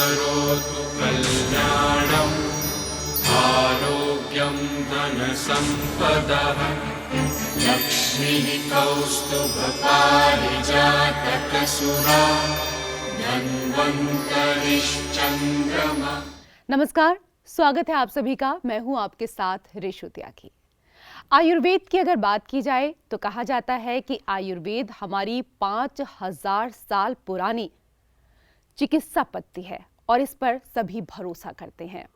करोतु कल्याणम् आरोग्यं धनसम्पदः लक्ष्मीः कौस्तुभपारिजातकसुरा धन्वन्तरिश्चन्द्रमा। नमस्कार, स्वागत है आप सभी का। मैं हूं आपके साथ रेशु त्यागी। आयुर्वेद की अगर बात की जाए तो कहा जाता है कि आयुर्वेद हमारी 5000 साल पुरानी चिकित्सा पद्धति है और इस पर सभी भरोसा करते हैं।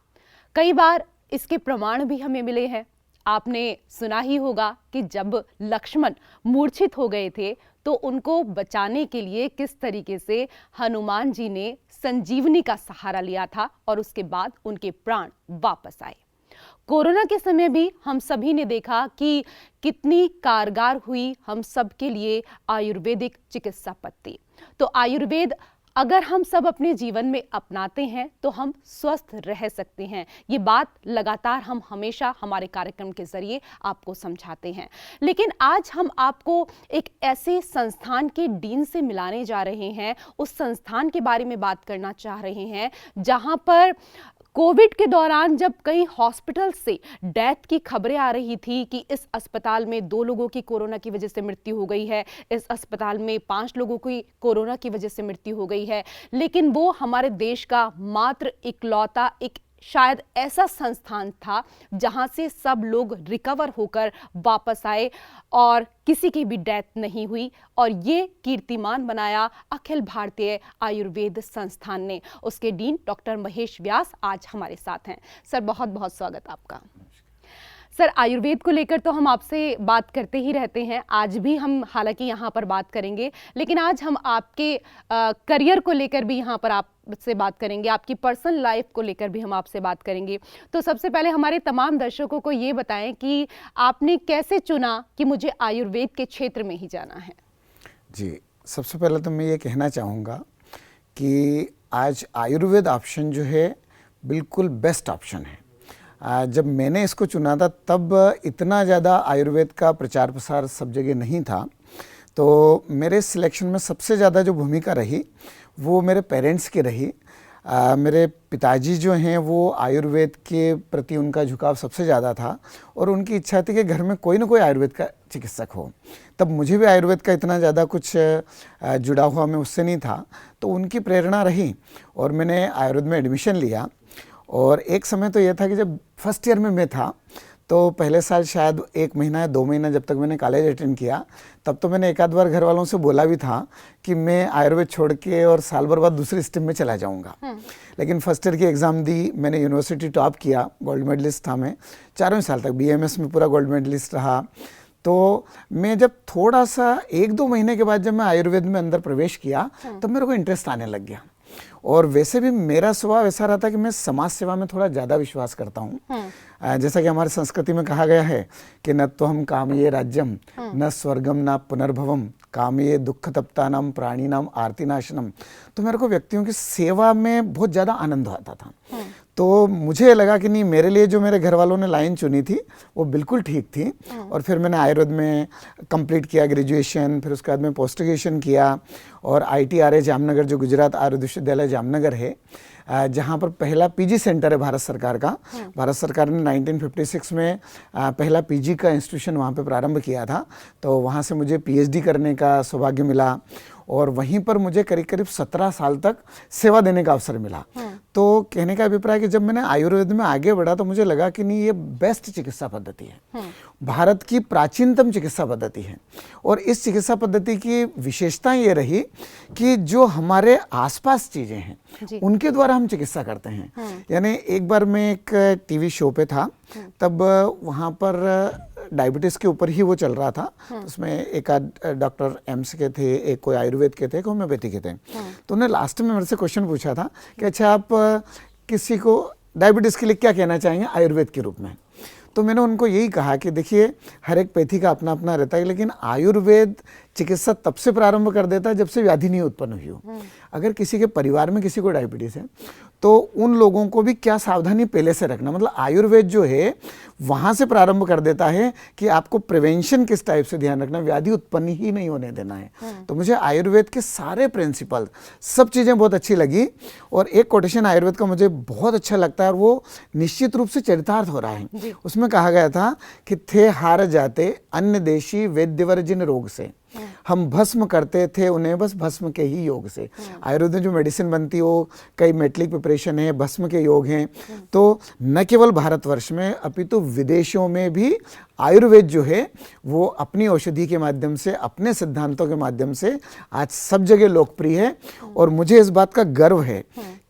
कई बार इसके प्रमाण भी हमें मिले हैं। आपने सुना ही होगा कि जब लक्ष्मण मूर्छित हो गए थे तो उनको बचाने के लिए किस तरीके से हनुमान जी ने संजीवनी का सहारा लिया था और उसके बाद उनके प्राण वापस आए। कोरोना के समय भी हम सभी ने देखा कि कितनी कारगर हुई हम सब के लिए आयुर्वेदिक चिकित्सा पद्धति। तो आयुर्वेद अगर हम सब अपने जीवन में अपनाते हैं तो हम स्वस्थ रह सकते हैं। ये बात लगातार हम हमेशा हमारे कार्यक्रम के जरिए आपको समझाते हैं। लेकिन आज हम आपको एक ऐसे संस्थान के डीन से मिलाने जा रहे हैं, उस संस्थान के बारे में बात करना चाह रहे हैं जहां पर कोविड के दौरान जब कई हॉस्पिटल से डेथ की खबरें आ रही थी कि इस अस्पताल में 2 लोगों की कोरोना की वजह से मृत्यु हो गई है, इस अस्पताल में 5 लोगों की कोरोना की वजह से मृत्यु हो गई है, लेकिन वो हमारे देश का मात्र इकलौता एक शायद ऐसा संस्थान था जहां से सब लोग रिकवर होकर वापस आए और किसी की भी डेथ नहीं हुई। और ये कीर्तिमान बनाया अखिल भारतीय आयुर्वेद संस्थान ने। उसके डीन डॉक्टर महेश व्यास आज हमारे साथ हैं। सर, बहुत बहुत स्वागत आपका। सर, आयुर्वेद को लेकर तो हम आपसे बात करते ही रहते हैं, आज भी हम हालांकि यहाँ पर बात करेंगे, लेकिन आज हम आपके करियर को लेकर भी यहाँ पर आपसे बात करेंगे, आपकी पर्सनल लाइफ को लेकर भी हम आपसे बात करेंगे। तो सबसे पहले हमारे तमाम दर्शकों को ये बताएं कि आपने कैसे चुना कि मुझे आयुर्वेद के क्षेत्र में ही जाना है। जी, सबसे पहले तो मैं ये कहना चाहूँगा कि आज आयुर्वेद ऑप्शन जो है बिल्कुल बेस्ट ऑप्शन है। जब मैंने इसको चुना था तब इतना ज़्यादा आयुर्वेद का प्रचार प्रसार सब जगह नहीं था, तो मेरे सिलेक्शन में सबसे ज़्यादा जो भूमिका रही वो मेरे पेरेंट्स की रही। मेरे पिताजी जो हैं वो आयुर्वेद के प्रति उनका झुकाव सबसे ज़्यादा था और उनकी इच्छा थी कि घर में कोई ना कोई आयुर्वेद का चिकित्सक हो। तब मुझे भी आयुर्वेद का इतना ज़्यादा कुछ जुड़ा हुआ मैं उससे नहीं था, तो उनकी प्रेरणा रही और मैंने आयुर्वेद में एडमिशन लिया। और एक समय तो ये था कि जब फर्स्ट ईयर में मैं था तो पहले साल शायद 1 महीना या 2 महीना जब तक मैंने कॉलेज अटेंड किया तब तो मैंने एक आध बार घर वालों से बोला भी था कि मैं आयुर्वेद छोड़ के और साल भर बाद दूसरी स्ट्रीम में चला जाऊंगा। लेकिन फर्स्ट ईयर की एग्ज़ाम दी, मैंने यूनिवर्सिटी टॉप किया, गोल्ड मेडलिस्ट था मैं 4वें साल तक, BAMS में पूरा गोल्ड मेडलिस्ट रहा। तो मैं जब थोड़ा सा 1-2 महीने के बाद जब मैं आयुर्वेद में अंदर प्रवेश किया तब मेरे को इंटरेस्ट आने लग गया। और वैसे भी मेरा स्वभाव ऐसा रहा था कि मैं समाज सेवा में थोड़ा ज़्यादा विश्वास करता हूँ। जैसा कि हमारी संस्कृति में कहा गया है कि न तो हम कामये राज्यम न स्वर्गम न पुनर्भवम कामये दुख तप्तानाम प्राणीनाम आर्तिनाशनम। तो मेरे को व्यक्तियों की सेवा में बहुत ज़्यादा आनंद आता था। तो मुझे लगा कि नहीं, मेरे लिए जो मेरे घर वालों ने लाइन चुनी थी वो बिल्कुल ठीक थी। और फिर मैंने आयुर्वेद में कंप्लीट किया ग्रेजुएशन, फिर उसके बाद में पोस्ट ग्रेजुएशन किया और ITRA जामनगर, जो गुजरात आयुर्वेद विश्वविद्यालय जामनगर है, जहाँ पर पहला PG सेंटर है भारत सरकार का। भारत सरकार ने 1956 में पहला PG का इंस्टीट्यूशन वहाँ पे प्रारंभ किया था, तो वहाँ से मुझे PhD करने का सौभाग्य मिला और वहीं पर मुझे करीब करीब 17 साल तक सेवा देने का अवसर मिला। तो कहने का अभिप्राय कि जब मैंने आयुर्वेद में आगे बढ़ा तो मुझे लगा कि नहीं, ये बेस्ट चिकित्सा पद्धति है, भारत की प्राचीनतम चिकित्सा पद्धति है। और इस चिकित्सा पद्धति की विशेषता ये रही कि जो हमारे आसपास चीज़ें हैं उनके द्वारा हम चिकित्सा करते हैं। यानी एक बार मैं एक TV शो पे था, तब वहाँ पर डायबिटीज़ के ऊपर ही वो चल रहा था। उसमें एक आध डॉक्टर एम्स के थे, एक कोई आयुर्वेद के थे, एक होम्योपैथी के थे। तो उन्होंने लास्ट में मेरे से क्वेश्चन पूछा था कि अच्छा, आप किसी को डायबिटीज़ के लिए क्या कहना चाहेंगे आयुर्वेद के रूप में। तो मैंने उनको यही कहा कि देखिए, हर एक पैथी का अपना अपना रहता है, लेकिन आयुर्वेद चिकित्सा तब से प्रारंभ कर देता है जब से व्याधि नहीं उत्पन्न हुई हो। अगर किसी के परिवार में किसी को डायबिटीज है तो उन लोगों को भी क्या सावधानी पहले से रखना, मतलब आयुर्वेद जो है वहाँ से प्रारंभ कर देता है कि आपको प्रिवेंशन किस टाइप से ध्यान रखना, व्याधि उत्पन्न ही नहीं होने देना है। तो मुझे आयुर्वेद के सारे प्रिंसिपल सब चीज़ें बहुत अच्छी लगी। और एक कोटेशन आयुर्वेद का मुझे बहुत अच्छा लगता है और वो निश्चित रूप से चरितार्थ हो रहा है। उसमें कहा गया था कि थे हार जाते अन्य देशी वैद्यवर जिन रोग से, हम भस्म करते थे उन्हें बस भस्म के ही योग से। आयुर्वेद में जो मेडिसिन बनती है वो कई मेटलिक प्रिपरेशन है, भस्म के योग हैं। तो न केवल भारतवर्ष में अपितु विदेशों में भी आयुर्वेद जो है वो अपनी औषधि के माध्यम से, अपने सिद्धांतों के माध्यम से आज सब जगह लोकप्रिय है। और मुझे इस बात का गर्व है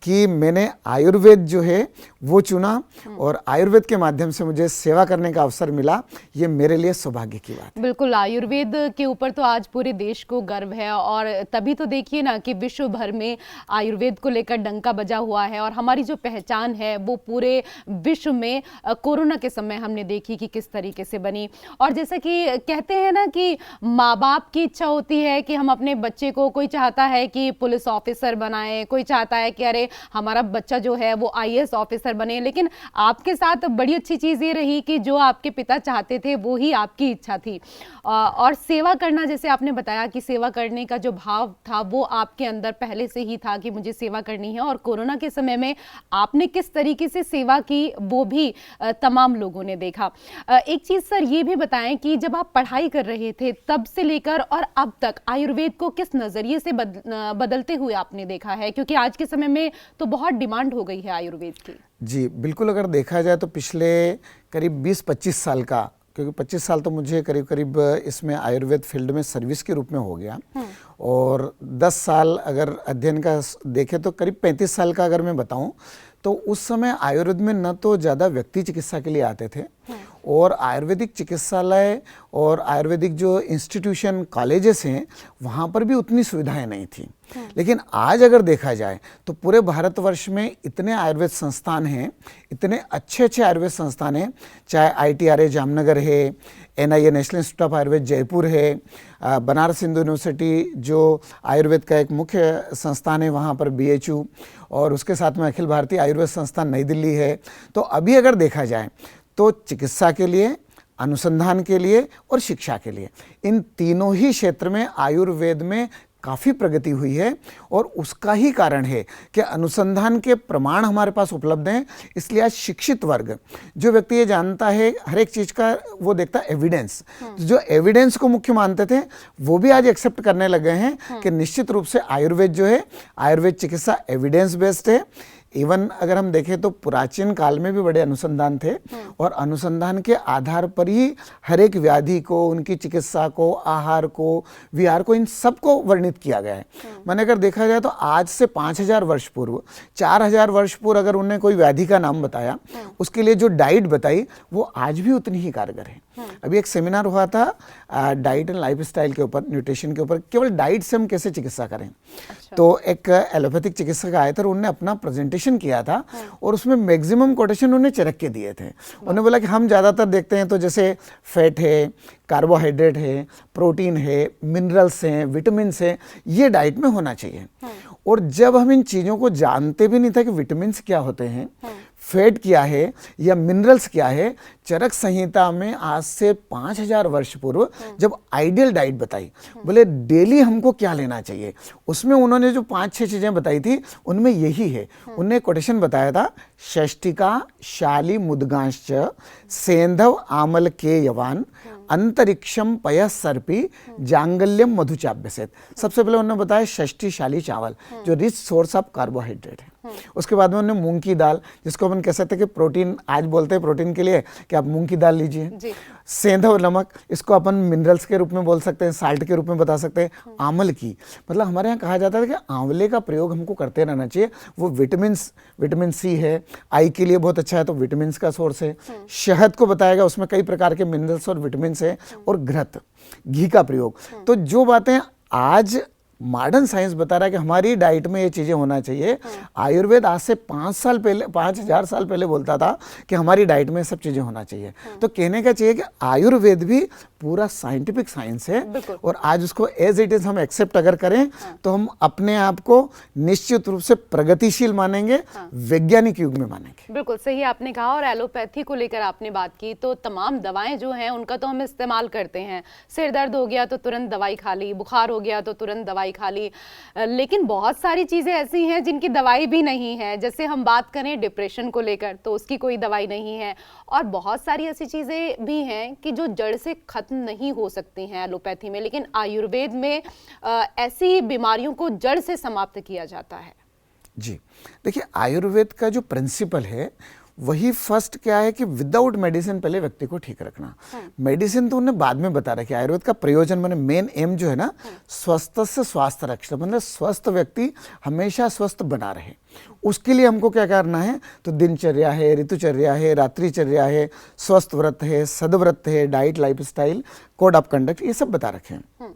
कि मैंने आयुर्वेद जो है वो चुना और आयुर्वेद के माध्यम से मुझे सेवा करने का अवसर मिला। ये मेरे लिए सौभाग्य की बात है। बिल्कुल, आयुर्वेद के ऊपर तो आज पूरे देश को गर्व है और तभी तो देखिए ना कि विश्व भर में आयुर्वेद को लेकर डंका बजा हुआ है और हमारी जो पहचान है वो पूरे विश्व में कोरोना के समय हमने देखी कि किस तरीके से बनी। और जैसा कि कहते हैं ना कि माँ बाप की इच्छा होती है कि हम अपने बच्चे को, कोई चाहता है कि पुलिस ऑफिसर बनाए, कोई चाहता है कि अरे हमारा बच्चा जो है वो आईएएस ऑफिसर बने, लेकिन आपके साथ बड़ी अच्छी चीज़ ये रही कि जो आपके पिता चाहते थे वो ही आपकी इच्छा थी। और सेवा करना, जैसे आपने बताया कि सेवा करने का जो भाव था वो आपके अंदर पहले से ही था कि मुझे सेवा करनी है। और कोरोना के समय में आपने किस तरीके से सेवा की वो भी तमाम लोगों ने देखा। एक चीज़ सर ये भी बताएं कि जब आप पढ़ाई कर रहे थे तब से लेकर और अब तक आयुर्वेद को किस नज़रिए से बदलते हुए आपने देखा है, क्योंकि आज के समय में तो बहुत डिमांड हो गई है आयुर्वेद की। जी बिल्कुल, अगर देखा जाए तो पिछले करीब 20-25 साल का, क्योंकि 25 साल तो मुझे करीब करीब इसमें आयुर्वेद फील्ड में सर्विस के रूप में हो गया और 10 साल अगर अध्ययन का देखें तो करीब 35 साल का अगर मैं बताऊं तो उस समय आयुर्वेद में न तो ज़्यादा व्यक्ति चिकित्सा के लिए आते थे और आयुर्वेदिक चिकित्सालय और आयुर्वेदिक जो इंस्टीट्यूशन कॉलेजेस हैं वहाँ पर भी उतनी सुविधाएं नहीं थी। लेकिन आज अगर देखा जाए तो पूरे भारतवर्ष में इतने आयुर्वेद संस्थान हैं, इतने अच्छे अच्छे आयुर्वेद संस्थान हैं, चाहे ITRA जामनगर है, NIA national institute of Ayurveda Jaipur है, बनारस हिंदू यूनिवर्सिटी जो आयुर्वेद का एक मुख्य संस्थान है वहाँ पर BHU, और उसके साथ में अखिल भारतीय आयुर्वेद संस्थान नई दिल्ली है। तो अभी अगर देखा जाए तो चिकित्सा के लिए, अनुसंधान के लिए और शिक्षा के लिए, इन तीनों ही क्षेत्र में आयुर्वेद में काफ़ी प्रगति हुई है। और उसका ही कारण है कि अनुसंधान के प्रमाण हमारे पास उपलब्ध हैं। इसलिए आज शिक्षित वर्ग, जो व्यक्ति ये जानता है हर एक चीज़ का, वो देखता है एविडेंस, तो जो एविडेंस को मुख्य मानते थे वो भी आज एक्सेप्ट करने लगे हैं कि निश्चित रूप से आयुर्वेद जो है, आयुर्वेद चिकित्सा एविडेंस बेस्ड है। इवन अगर हम देखें तो प्राचीन काल में भी बड़े अनुसंधान थे और अनुसंधान के आधार पर ही हर एक व्याधि को, उनकी चिकित्सा को, आहार को, विहार को, इन सब को वर्णित किया गया है। मैंने अगर देखा जाए तो आज से 5000 वर्ष पूर्व, 4000 वर्ष पूर्व अगर उन्हें कोई व्याधि का नाम बताया, उसके लिए जो डाइट बताई वो आज भी उतनी ही कारगर है। अभी एक सेमिनार हुआ था डाइट एंड लाइफस्टाइल के ऊपर, न्यूट्रिशन के ऊपर, केवल डाइट से हम कैसे चिकित्सा करें। अच्छा। तो एक एलोपैथिक चिकित्सक आए थे और उन्होंने अपना प्रेजेंटेशन किया था और उसमें मैक्सिमम कोटेशन उन्होंने चरक के दिए थे। उन्होंने बोला कि हम ज़्यादातर देखते हैं तो जैसे फैट है, कार्बोहाइड्रेट है, प्रोटीन है, मिनरल्स हैं, विटामिन्स हैं, ये डाइट में होना चाहिए। और जब हम इन चीज़ों को जानते भी नहीं था कि विटामिन्स क्या होते हैं, फैट क्या है या मिनरल्स क्या है, चरक संहिता में आज से 5000 वर्ष पूर्व जब आइडियल डाइट बताई, बोले डेली हमको क्या लेना चाहिए, उसमें उन्होंने जो 5-6 चीज़ें बताई थी उनमें यही है। उन्हें कोटेशन बताया था, षष्टिका शाली मुदगांश्च सेंधव आमल के यवान अंतरिक्षम पय सर्पी जांगल्यम मधुचाभ्यसेत। सबसे पहले उन्होंने बताया षष्ठी शाली चावल जो रिच सोर्स ऑफ कार्बोहाइड्रेट है। उसके बाद में उन्होंने मूंग की दाल, जिसको अपन कह सकते हैं कि प्रोटीन, आज बोलते हैं प्रोटीन के लिए कि आप मूंग की दाल लीजिए। सेंधव नमक, इसको अपन मिनरल्स के रूप में बोल सकते हैं, साल्ट के रूप में बता सकते हैं। आमल की, मतलब हमारे यहाँ कहा जाता है कि आंवले का प्रयोग हमको करते रहना चाहिए। वो विटामिन सी है, आई के लिए बहुत अच्छा है, तो विटामिन का सोर्स है। शहद को बताएगा, उसमें कई प्रकार के मिनरल्स और विटामिन है। और घृत, घी का प्रयोग। तो जो बातें आज मॉडर्न साइंस बता रहा है कि हमारी डाइट में ये चीज़ें होना चाहिए। आयुर्वेद आज से 5,000 साल पहले बोलता था कि हमारी डाइट में सब चीज़ें होना चाहिए। तो कहने का चाहिए कि आयुर्वेद भी पूरा साइंटिफिक साइंस है, और आज उसको एज इट इज़ हम एक्सेप्ट अगर करें तो हम अपने आप को निश्चित रूप से प्रगतिशील मानेंगे, वैज्ञानिक युग में मानेंगे। बिल्कुल सही आपने कहा। और एलोपैथी को लेकर आपने बात की, तो तमाम दवाएं जो हैं उनका तो हम इस्तेमाल करते हैं। सिर दर्द हो गया तो तुरंत दवाई खा ली, बुखार हो गया तो तुरंत दवाई खा ली, लेकिन बहुत सारी चीज़ें ऐसी हैं जिनकी दवाई भी नहीं है। जैसे हम बात करें डिप्रेशन को लेकर तो उसकी कोई दवाई नहीं है, और बहुत सारी ऐसी चीज़ें भी हैं कि जो जड़ से खत्म नहीं हो सकती हैं एलोपैथी में, लेकिन आयुर्वेद में ऐसी बीमारियों को जड़ से समाप्त किया जाता है। जी देखिए, आयुर्वेद का जो प्रिंसिपल है वही फर्स्ट क्या है कि विदाउट मेडिसिन पहले व्यक्ति को ठीक रखना। मेडिसिन तो उन्हें बाद में बता रहा है कि आयुर्वेद का प्रयोजन मैंने मेन एम जो है ना, स्वस्थ से स्वास्थ्य रक्षण, मतलब स्वस्थ व्यक्ति हमेशा स्वस्थ बना रहे। उसके लिए हमको क्या करना है, तो दिनचर्या है, ऋतुचर्या है, रात्रिचर्या है, स्वस्थ व्रत है, सदव्रत है, diet, lifestyle, code of conduct, ये सब बता रखे हैं।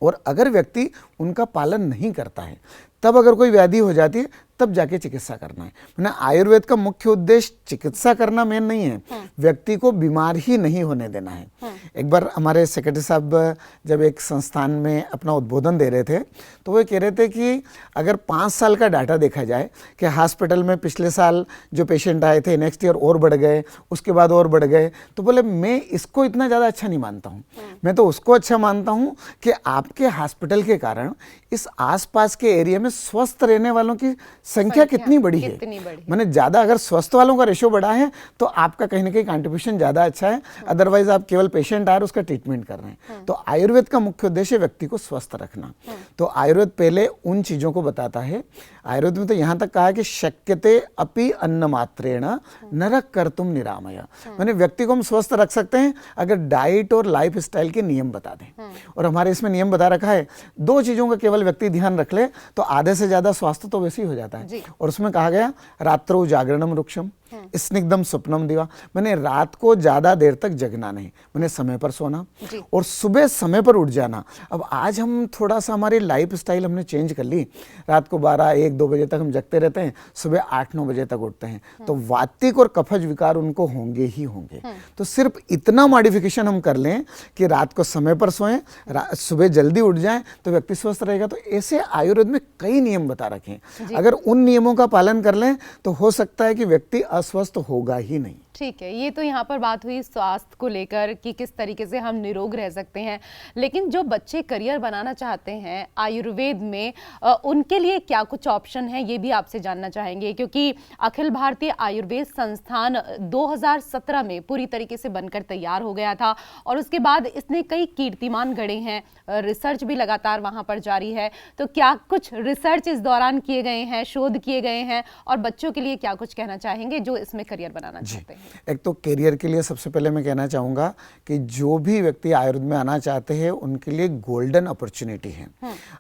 और अगर व्यक्ति उनका पालन नहीं करता है, तब अगर कोई व्याधि हो जाती है, तब जाके चिकित्सा करना है। मैंने आयुर्वेद का मुख्य उद्देश्य चिकित्सा करना मेन नहीं है, व्यक्ति को बीमार ही नहीं होने देना है। एक बार हमारे सेक्रेटरी साहब जब एक संस्थान में अपना उद्बोधन दे रहे थे, तो वो कह रहे थे कि अगर 5 साल का डाटा देखा जाए कि हॉस्पिटल में पिछले साल जो पेशेंट आए थे नेक्स्ट ईयर और बढ़ गए, उसके बाद और बढ़ गए, तो बोले मैं इसको इतना ज़्यादा अच्छा नहीं मानता हूँ। मैं तो उसको अच्छा मानता हूँ कि आपके हॉस्पिटल के कारण इस आसपास के एरिया में स्वस्थ रहने वालों की संख्या कितनी बड़ी है। मैंने ज़्यादा अगर स्वस्थ वालों का रेशो बढ़ा है तो आपका कहीं ना कहीं कंट्रीब्यूशन ज़्यादा अच्छा है, अदरवाइज आप केवल पेशेंट आ रहे उसका ट्रीटमेंट कर रहे हैं। तो आयुर्वेद का मुख्य उद्देश्य व्यक्ति को स्वस्थ रखना। तो आयुर्वेद पहले उन चीज़ों को बताता है। आयुर्वेद में तो यहाँ तक कहा है कि शक्यते अपि अन्न मात्रेण नरक कर्तुम निरामय, मैंने व्यक्ति को हम स्वस्थ रख सकते हैं अगर डाइट और लाइफ स्टाइल के नियम बता दें। और हमारे इसमें नियम बता रखा है, 2 चीज़ों का केवल व्यक्ति ध्यान रख ले तो आधे से ज़्यादा स्वास्थ्य तो वैसे ही हो जाता है। और उसमें कहा गया रात्रौ जागरणम रुक्षम स्निग्धम स्वप्नम दिवा, मैंने रात को ज़्यादा देर तक जगना नहीं, मैंने समय पर सोना और सुबह समय पर उठ जाना। अब आज हम थोड़ा सा हमारी लाइफ स्टाइल हमने चेंज कर ली, रात को 12-1-2 बजे तक हम जगते रहते हैं, सुबह 8-9 बजे तक उठते हैं, तो वातिक और कफज विकार उनको होंगे ही होंगे। तो सिर्फ इतना मॉडिफिकेशन हम कर लें कि रात को समय पर सोएं, सुबह जल्दी उठ जाएं, तो व्यक्ति स्वस्थ रहेगा। तो ऐसे आयुर्वेद में कई नियम बता रखे हैं, अगर उन नियमों का पालन कर लें तो हो सकता है कि व्यक्ति अस्वस्थ होगा ही नहीं। ठीक है, ये तो यहाँ पर बात हुई स्वास्थ्य को लेकर कि किस तरीके से हम निरोग रह सकते हैं, लेकिन जो बच्चे करियर बनाना चाहते हैं आयुर्वेद में, उनके लिए क्या कुछ ऑप्शन है, ये भी आपसे जानना चाहेंगे। क्योंकि अखिल भारतीय आयुर्वेद संस्थान 2017 में पूरी तरीके से बनकर तैयार हो गया था और उसके बाद इसने कई कीर्तिमान गढ़े हैं, रिसर्च भी लगातार वहाँ पर जारी है। तो क्या कुछ रिसर्च इस दौरान किए गए हैं, शोध किए गए हैं, और बच्चों के लिए क्या कुछ कहना चाहेंगे जो इसमें करियर बनाना चाहते हैं? एक तो करियर के लिए सबसे पहले मैं कहना चाहूँगा कि जो भी व्यक्ति आयुर्वेद में आना चाहते हैं उनके लिए गोल्डन अपॉर्चुनिटी है।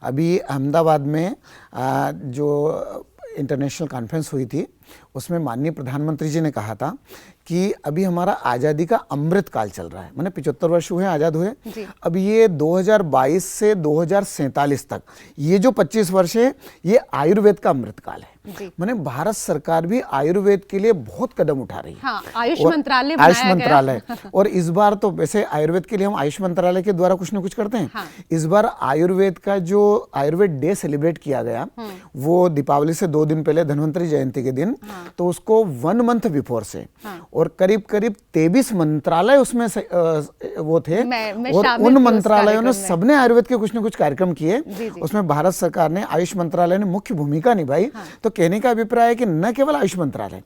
अभी अहमदाबाद में जो इंटरनेशनल कॉन्फ्रेंस हुई थी उसमें माननीय प्रधानमंत्री जी ने कहा था कि अभी हमारा आज़ादी का अमृत काल चल रहा है, माने 75 वर्ष हुए आज़ाद हुए। अब ये 2022 से 2047 तक ये जो 25 वर्ष है ये आयुर्वेद का अमृत काल है। माने भारत सरकार भी आयुर्वेद के लिए बहुत कदम उठा रही है। हाँ, आयुष मंत्रालय और इस बार तो वैसे आयुर्वेद के लिए हम आयुष मंत्रालय के द्वारा कुछ न कुछ करते हैं। हाँ। इस बार आयुर्वेद का जो आयुर्वेद डे सेलिब्रेट किया गया वो दीपावली से 2 दिन पहले धन्वंतरी जयंती के दिन। हाँ। तो उसको 1 मंथ बिफोर से। हाँ। और करीब 23 मंत्रालय उसमें वो थे और उन मंत्रालयों ने सबने आयुर्वेद के कुछ न कुछ कार्यक्रम किए। उसमें भारत सरकार ने, आयुष मंत्रालय ने मुख्य भूमिका निभाई। हाँ। तो कहने का अभिप्राय है कि न केवल आयुष मंत्रालय,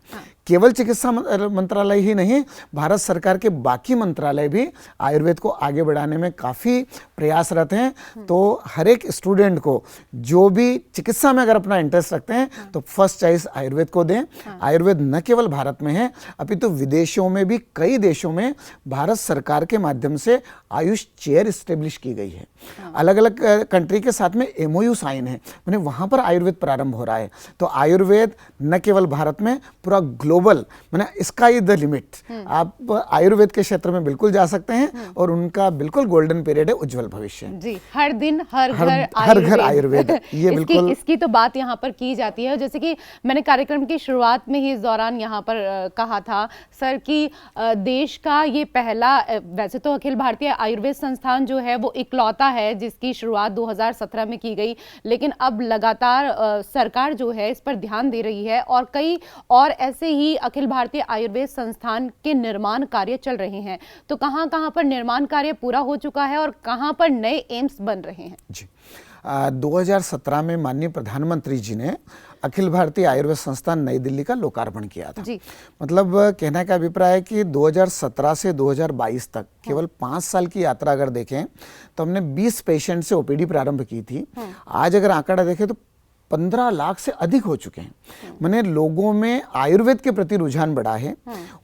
केवल चिकित्सा मंत्रालय ही नहीं, भारत सरकार के बाकी मंत्रालय भी आयुर्वेद को आगे बढ़ाने में काफ़ी प्रयासरत हैं। तो हर एक स्टूडेंट को जो भी चिकित्सा में अगर अपना इंटरेस्ट रखते हैं तो फर्स्ट चॉइस आयुर्वेद को दें। आयुर्वेद न केवल भारत में है अपितु विदेशों में भी कई देशों में भारत सरकार के माध्यम से आयुष चेयर इस्टेब्लिश की गई है। अलग अलग कंट्री के साथ में MOU साइन है, मैंने वहाँ पर आयुर्वेद प्रारंभ हो रहा है। तो आयुर्वेद न केवल भारत में, पूरा ग्लोबल ग्लोबल, मैंने इसका ही द लिमिट। आप आयुर्वेद के क्षेत्र में बिल्कुल जा सकते हैं और उनका बिल्कुल गोल्डन पीरियड है, उज्जवल भविष्य जी। हर दिन हर घर आयुर्वेद, ये बिल्कुल इसकी तो बात यहाँ पर की जाती है। जैसे कि मैंने कार्यक्रम की शुरुआत में ही इस दौरान यहाँ पर कहा था सर कि देश का ये पहला, वैसे तो अखिल भारतीय आयुर्वेद संस्थान जो है वो इकलौता है जिसकी शुरुआत 2017 में की गई, लेकिन अब लगातार सरकार जो है इस पर ध्यान दे रही है और कई और ऐसे ही अखिल भारतीय आयुर्वेद संस्थान के निर्माण कार्य चल रहे हैं। तो कहाँ कहाँ पर निर्माण कार्य पूरा हो चुका है और कहाँ पर नए एम्स बन रहे हैं? जी, 2017 में माननीय प्रधानमंत्री जी ने अखिल भारतीय आयुर्वेद संस्थान नई दिल्ली का लोकार्पण किया था। जी। मतलब कहने का अभिप्राय है कि 2017 से 2022 तक केवल 5 साल की यात्रा अगर देखें तो हमने 20 पेशेंट से ओपीडी प्रारंभ की थी। आज अगर आंकड़ा देखें तो 15 लाख से अधिक हो चुके हैं। माने लोगों में आयुर्वेद के प्रति रुझान बढ़ा है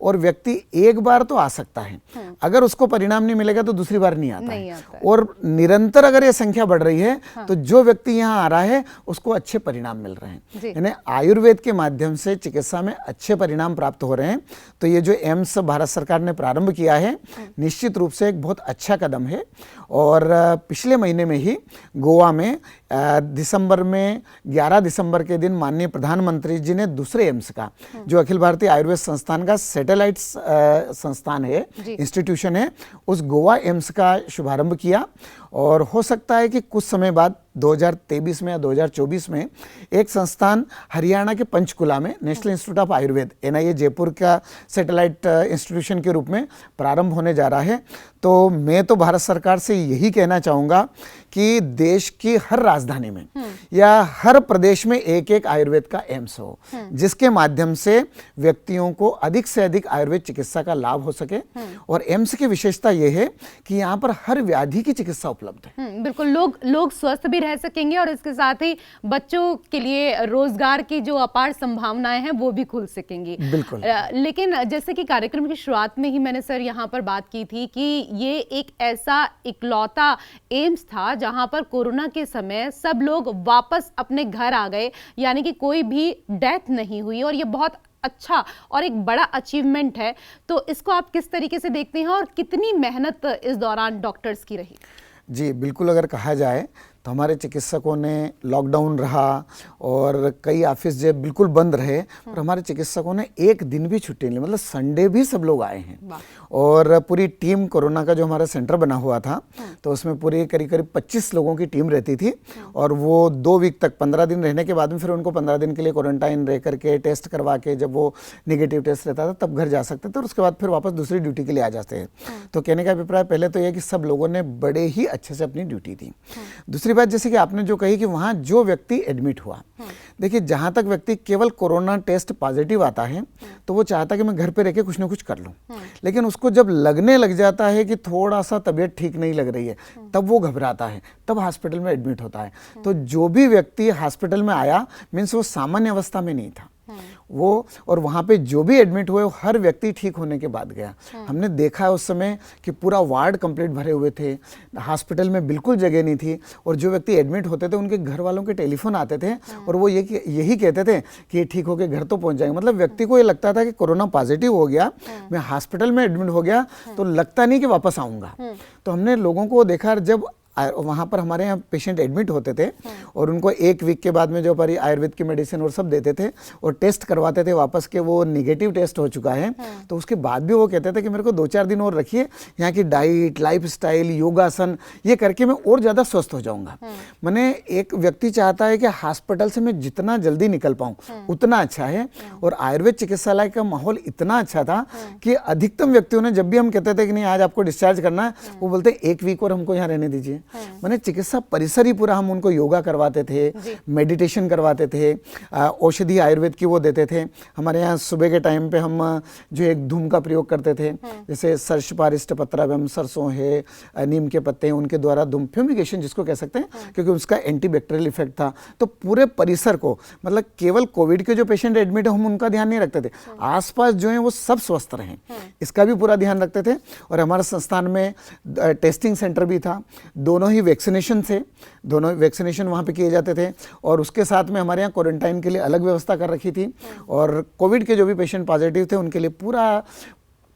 और व्यक्ति एक बार तो आ सकता है, अगर उसको परिणाम नहीं मिलेगा तो दूसरी बार नहीं आता है। और निरंतर अगर ये संख्या बढ़ रही है तो जो व्यक्ति यहाँ आ रहा है उसको अच्छे परिणाम मिल रहे हैं। यानी आयुर्वेद के माध्यम से चिकित्सा में अच्छे परिणाम प्राप्त हो रहे हैं। तो ये जो एम्स भारत सरकार ने प्रारंभ किया है निश्चित रूप से एक बहुत अच्छा कदम है। और पिछले महीने में ही गोवा में दिसंबर में 11 दिसंबर के दिन माननीय प्रधानमंत्री जी ने दूसरे एम्स का, जो अखिल भारतीय आयुर्वेद संस्थान का सैटेलाइट संस्थान है, इंस्टीट्यूशन है, उस गोवा एम्स का शुभारंभ किया। और हो सकता है कि कुछ समय बाद 2023 में या 2024 में एक संस्थान हरियाणा के पंचकुला में national institute of Ayurveda NIA Jaipur का सैटेलाइट इंस्टीट्यूशन के रूप में प्रारंभ होने जा रहा है। तो मैं तो भारत सरकार से यही कहना चाहूँगा कि देश की हर राजधानी में या हर प्रदेश में एक एक आयुर्वेद का एम्स हो, जिसके माध्यम से व्यक्तियों को अधिक से अधिक आयुर्वेद चिकित्सा का लाभ हो सके। और एम्स की विशेषता यह है कि यहाँ पर हर व्याधि की चिकित्सा उपलब्ध है। बिल्कुल, लोग स्वस्थ भी रह सकेंगे और इसके साथ ही बच्चों के लिए रोजगार की जो अपार संभावनाएं हैं वो भी खुल सकेंगी। बिल्कुल। लेकिन जैसे कि कार्यक्रम की शुरुआत में ही मैंने सर यहाँ पर बात की थी कि ये एक ऐसा इकलौता एम्स था जहां पर कोरोना के समय सब लोग वापस अपने घर आ गए, यानी कि कोई भी डेथ नहीं हुई और ये बहुत अच्छा और एक बड़ा अचीवमेंट है। तो इसको आप किस तरीके से देखते हैं और कितनी मेहनत इस दौरान डॉक्टर्स की रही? जी बिल्कुल, अगर कहा जाए तो हमारे चिकित्सकों ने, लॉकडाउन रहा और कई ऑफिस जो बिल्कुल बंद रहे, और हमारे चिकित्सकों ने एक दिन भी छुट्टी नहीं, मतलब संडे भी सब लोग आए हैं। और पूरी टीम, कोरोना का जो हमारा सेंटर बना हुआ था तो उसमें पूरी करीब 25 लोगों की टीम रहती थी। और वो 2 वीक तक, 15 दिन रहने के बाद में फिर उनको 15 दिन के लिए क्वारंटाइन रह करके टेस्ट करवा के, जब वो नेगेटिव टेस्ट रहता था तब घर जा सकते थे और उसके बाद फिर वापस दूसरी ड्यूटी के लिए आ जाते हैं। तो कहने का अभिप्राय पहले तो यह कि सब लोगों ने बड़े ही अच्छे से अपनी ड्यूटी दी। दूसरी बात, जैसे कि आपने जो कही कि वहाँ जो व्यक्ति एडमिट हुआ, देखिए जहाँ तक व्यक्ति केवल कोरोना टेस्ट पॉजिटिव आता है तो वो चाहता है कि मैं घर पे रह के कुछ ना कुछ कर लूँ, लेकिन उसको जब लगने लग जाता है कि थोड़ा सा तबीयत ठीक नहीं लग रही है तब वो घबराता है, तब हॉस्पिटल में एडमिट होता है। तो जो भी व्यक्ति हॉस्पिटल में आया मीन्स वो सामान्य अवस्था में नहीं था वो, और वहाँ पे जो भी एडमिट हुए हर व्यक्ति ठीक होने के बाद गया। हमने देखा उस समय कि पूरा वार्ड कंप्लीट भरे हुए थे, हॉस्पिटल में बिल्कुल जगह नहीं थी, और जो व्यक्ति एडमिट होते थे उनके घर वालों के टेलीफोन आते थे और वो यही कहते थे कि ये ठीक होकर घर तो पहुँच जाएंगे। मतलब व्यक्ति को ये लगता था कि कोरोना पॉजिटिव हो गया, मैं हॉस्पिटल में एडमिट हो गया तो लगता नहीं कि वापस आऊँगा। तो हमने लोगों को देखा, जब वहाँ पर हमारे यहाँ पेशेंट एडमिट होते थे और उनको 1 वीक के बाद में जो हमारी आयुर्वेद की मेडिसिन और सब देते थे और टेस्ट करवाते थे वापस के वो नेगेटिव टेस्ट हो चुका है, तो उसके बाद भी वो कहते थे कि मेरे को 2-4 दिन और रखिए, यहाँ की डाइट, लाइफस्टाइल, योगासन ये करके मैं और ज़्यादा स्वस्थ हो जाऊँगा। मैंने एक व्यक्ति चाहता है कि हॉस्पिटल से मैं जितना जल्दी निकल पाऊँ उतना अच्छा है। और आयुर्वेद चिकित्सालय का माहौल इतना अच्छा था कि अधिकतम व्यक्तियों ने, जब भी हम कहते थे कि नहीं आज आपको डिस्चार्ज करना है, वो बोलते 1 वीक और हमको यहाँ रहने दीजिए। मैंने चिकित्सा परिसर ही पूरा, हम उनको योगा करवाते थे, मेडिटेशन करवाते थे, औषधि आयुर्वेद की वो देते थे। हमारे यहाँ सुबह के टाइम पे हम जो एक धूम का प्रयोग करते थे, जैसे सर्षपारिष्ट पत्रावम, सरसों है, नीम के पत्ते हैं, उनके द्वारा धूम फ्यूमिगेशन जिसको कह सकते हैं, क्योंकि उसका एंटीबैक्टीरियल इफेक्ट था। तो पूरे परिसर को, मतलब केवल कोविड के जो पेशेंट एडमिट है हम उनका ध्यान नहीं रखते थे, आसपास जो है वो सब स्वस्थ रहें इसका भी पूरा ध्यान रखते थे। और हमारे संस्थान में टेस्टिंग सेंटर भी था, 2 दोनों ही वैक्सीनेशन थे, दोनों वैक्सीनेशन वहाँ पे किए जाते थे और उसके साथ में हमारे यहाँ क्वारंटाइन के लिए अलग व्यवस्था कर रखी थी और कोविड के जो भी पेशेंट पॉजिटिव थे उनके लिए पूरा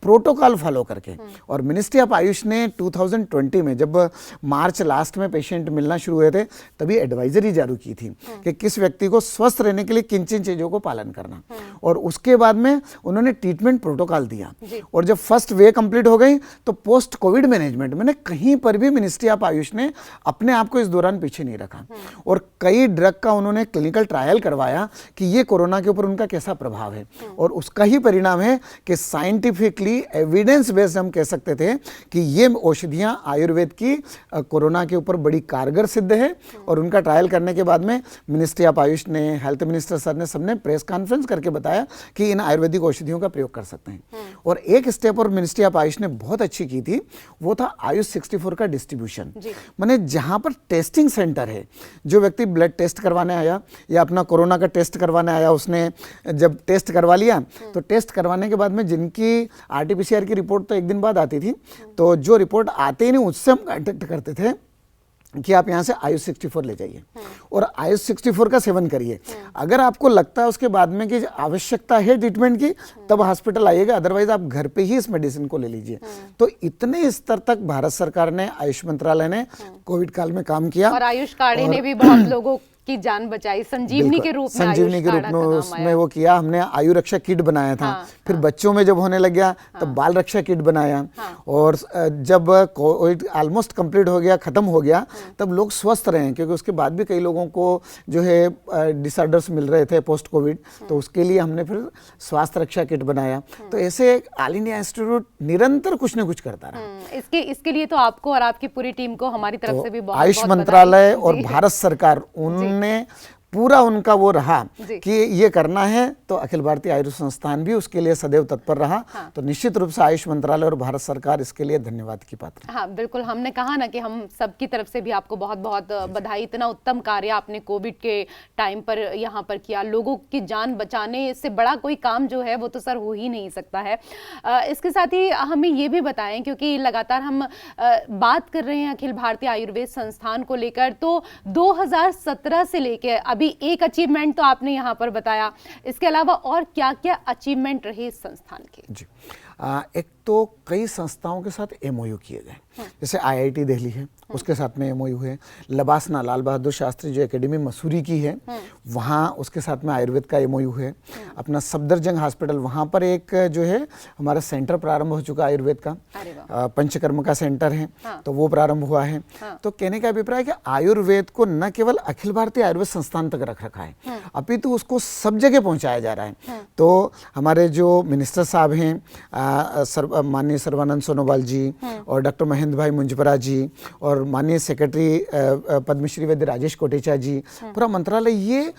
प्रोटोकॉल फॉलो करके। और मिनिस्ट्री ऑफ आयुष ने 2020 में जब मार्च लास्ट में पेशेंट मिलना शुरू हुए थे तभी एडवाइजरी जारी की थी कि किस व्यक्ति को स्वस्थ रहने के लिए किन किन चीज़ों को पालन करना, और उसके बाद में उन्होंने ट्रीटमेंट प्रोटोकॉल दिया। और जब फर्स्ट वे कंप्लीट हो गई तो पोस्ट कोविड मैनेजमेंट मैंने कहीं पर भी मिनिस्ट्री ऑफ आयुष ने अपने आप को इस दौरान पीछे नहीं रखा और कई ड्रग का उन्होंने क्लिनिकल ट्रायल करवाया कि ये कोरोना के ऊपर उनका कैसा प्रभाव है, और उसका ही परिणाम है कि साइंटिफिकली एविडेंस बेस्ड हम कह सकते थे कि ये औषधियां आयुर्वेद की कोरोना के ऊपर बड़ी कारगर सिद्ध है। और उनका ट्रायल करने के बाद में मिनिस्ट्री ऑफ आयुष ने, हेल्थ मिनिस्टर सर ने, सबने प्रेस कॉन्फ्रेंस करके बताया कि इन आयुर्वेदिक औषधियों का प्रयोग कर सकते हैं। और एक स्टेप और मिनिस्ट्री ऑफ आयुष ने बहुत अच्छी की थी, वो था आयुष 64 का डिस्ट्रीब्यूशन। माने जहां पर टेस्टिंग सेंटर है, जो व्यक्ति ब्लड टेस्ट करवाने आया या अपना कोरोना का टेस्ट करवाने आया, उसने जब टेस्ट करवा लिया तो टेस्ट करवाने के बाद में जिनकी आरटीपीसीआर की रिपोर्ट तो एक दिन बाद आती थी, तो जो रिपोर्ट आते ही नहीं उससे हम कांटेक्ट करते थे कि आप यहाँ से आयुष 64 ले जाइए और आयुष 64 का सेवन करिए। अगर आपको लगता है उसके बाद में कि आवश्यकता है ट्रीटमेंट की तब हॉस्पिटल आइएगा, अदरवाइज आप घर पे ही इस मेडिसिन को ले लीजिए। तो इतने स्तर तक भारत सरकार ने, आयुष मंत्रालय ने कोविड काल में काम किया और आयुष काढ़े ने भी बहुत लोगों की जान बचाई, संजीवनी के रूप में। संजीवनी के रूप में उसमें वो किया। हमने आयु रक्षा किट बनाया था, फिर बच्चों में जब होने लग गया तब बाल रक्षा किट बनाया, और जब कोविड ऑलमोस्ट कंप्लीट हो गया, खत्म हो गया, तब लोग स्वस्थ रहे, क्योंकि उसके बाद भी कई लोगों को जो है डिसऑर्डर्स मिल रहे थे पोस्ट कोविड, तो उसके लिए हमने फिर स्वास्थ्य रक्षा किट बनाया। तो ऐसे ऑल इंडिया इंस्टीट्यूट निरंतर कुछ न कुछ करता रहा। इसके लिए तो आपको और आपकी पूरी टीम को हमारी तरफ से भी बहुत आयुष मंत्रालय और भारत सरकार ने पूरा उनका वो रहा कि ये करना है, तो अखिल भारतीय आयुर्वेद संस्थान भी उसके लिए सदैव तत्पर रहा। तो निश्चित रूप से आयुष मंत्रालय और भारत सरकार इसके लिए धन्यवाद की पात्र है। हाँ बिल्कुल, हमने कहा ना कि हम सबकी तरफ से भी आपको बहुत बहुत बधाई। इतना उत्तम कार्य आपने कोविड के टाइम पर यहाँ पर किया, लोगों की जान बचाने से बड़ा कोई काम जो है वो तो सर हो ही नहीं सकता है। इसके साथ ही हमें ये भी बताएं, क्योंकि लगातार हम बात कर रहे हैं अखिल भारतीय आयुर्वेद संस्थान को लेकर, तो 2017 से लेकर अभी एक अचीवमेंट तो आपने यहाँ पर बताया, इसके अलावा और क्या क्या अचीवमेंट रहे इस संस्थान के? जी, एक तो कई संस्थाओं के साथ एमओयू किए गए, जैसे आईआईटी दिल्ली है, उसके साथ में एमओयू है। लबासना, लाल बहादुर शास्त्री जो एकेडमी मसूरी की है, वहाँ उसके साथ में आयुर्वेद का एमओयू है। अपना सफदरजंग हॉस्पिटल, वहाँ पर एक जो है हमारा सेंटर प्रारंभ हो चुका आयुर्वेद का, पंचकर्म का सेंटर है, तो वो प्रारंभ हुआ है। तो कहने का अभिप्राय है कि आयुर्वेद को न केवल अखिल भारतीय आयुर्वेद संस्थान तक रख रखा है, अपितु उसको सब जगह पहुँचाया जा रहा है। तो हमारे जो मिनिस्टर साहब हैं, माननीय सर्बानंद सोनोवाल जी और डॉक्टर महेंद्र भाई मुंजपरा जी और माननीय सेक्रेटरी पद्मश्री वैद्य राजेश कोटेचा जी, पूरा मंत्रालय ये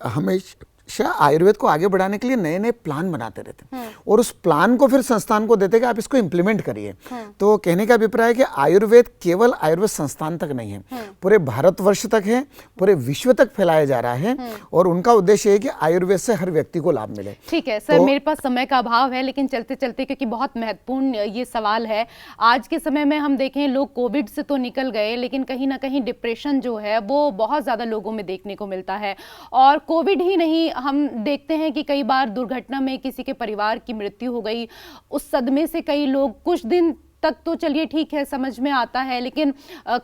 हमेशा आयुर्वेद को आगे बढ़ाने के लिए नए नए प्लान बनाते रहते और उस प्लान को फिर संस्थान को देते कि आप इसको इम्प्लीमेंट करिए। तो कहने का अभिप्राय है कि आयुर्वेद केवल आयुर्वेद संस्थान तक नहीं है, पूरे भारतवर्ष तक है, पूरे विश्व तक फैलाया जा रहा है, और उनका उद्देश्य है कि आयुर्वेद से हर व्यक्ति को लाभ मिले। ठीक है सर, मेरे पास समय का अभाव है, लेकिन चलते चलते, क्योंकि बहुत महत्वपूर्ण ये सवाल है, आज के समय में हम देखें लोग कोविड से तो निकल गए, लेकिन कहीं ना कहीं डिप्रेशन जो है वो बहुत ज्यादा लोगों में देखने को मिलता है। और कोविड ही नहीं, हम देखते हैं कि कई बार दुर्घटना में किसी के परिवार की मृत्यु हो गई, उस सदमे से कई लोग कुछ दिन तक तो चलिए ठीक है समझ में आता है, लेकिन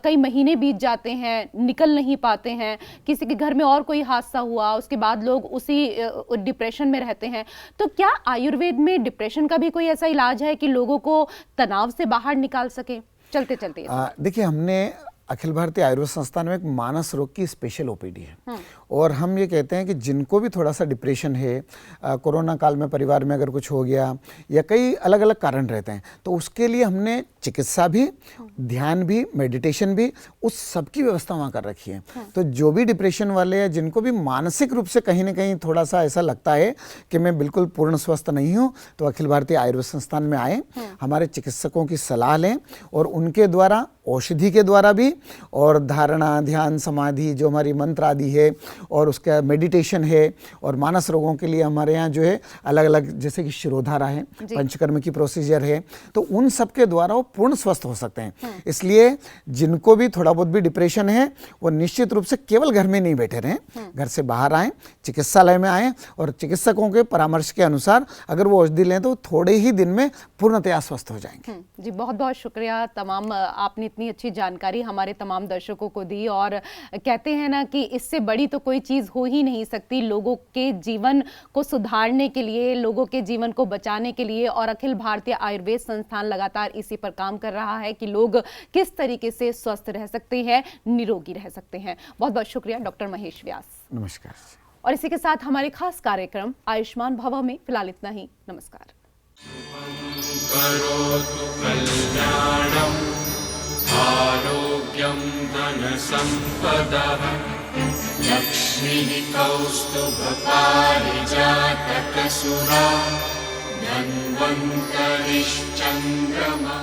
कई महीने बीत जाते हैं, निकल नहीं पाते हैं, किसी के घर में और कोई हादसा हुआ, उसके बाद लोग उसी डिप्रेशन में रहते हैं। तो क्या आयुर्वेद में डिप्रेशन का भी कोई ऐसा इलाज है कि लोगों को तनाव से बाहर निकाल सके? चलते चलते देखिए, हमने अखिल भारतीय आयुर्वेद संस्थान में एक मानस रोग की स्पेशल ओपीडी है, और हम ये कहते हैं कि जिनको भी थोड़ा सा डिप्रेशन है, कोरोना काल में परिवार में अगर कुछ हो गया या कई अलग अलग कारण रहते हैं, तो उसके लिए हमने चिकित्सा भी, ध्यान भी, मेडिटेशन भी, उस सब की व्यवस्था वहाँ कर रखी है। तो जो भी डिप्रेशन वाले हैं, जिनको भी मानसिक रूप से कहीं ना कहीं थोड़ा सा ऐसा लगता है कि मैं बिल्कुल पूर्ण स्वस्थ नहीं हूँ, तो अखिल भारतीय आयुर्वेद संस्थान में आए, हमारे चिकित्सकों की सलाह लें, और उनके द्वारा, औषधि के द्वारा भी, और धारणा, ध्यान, समाधि, जो हमारी मंत्र आदि है, और उसका मेडिटेशन है, और मानस रोगों के लिए हमारे यहाँ जो है अलग अलग, जैसे कि शिरोधारा है, पंचकर्म की प्रोसीजर है, तो उन सब के द्वारा वो पूर्ण स्वस्थ हो सकते हैं। इसलिए जिनको भी थोड़ा बहुत भी डिप्रेशन है वो निश्चित रूप से केवल घर में नहीं बैठे रहें, घर से बाहर आएँ, चिकित्सालय में आएँ, और चिकित्सकों के परामर्श के अनुसार अगर वो औषधि लें तो थोड़े ही दिन में पूर्णतया स्वस्थ हो जाएंगे। जी, बहुत बहुत शुक्रिया। तमाम आपने इतनी अच्छी जानकारी हमारे तमाम दर्शकों को दी, और कहते हैं ना कि इससे बड़ी तो कोई चीज़ हो ही नहीं सकती लोगों के जीवन को सुधारने के लिए, लोगों के जीवन को बचाने के लिए। और अखिल भारतीय आयुर्वेद संस्थान लगातार इसी पर काम कर रहा है कि लोग किस तरीके से स्वस्थ रह सकते हैं, निरोगी रह सकते हैं। बहुत बहुत शुक्रिया डॉक्टर महेश व्यास। नमस्कार। और इसी के साथ हमारे खास कार्यक्रम आयुष्मान भव में फिलहाल इतना ही। नमस्कार। करोतु कल्याणम् आरोग्यं धनसम्पदः लक्ष्मीः कौस्तुभपारिजातकसुरा धन्वन्तरिश्चन्द्रमा।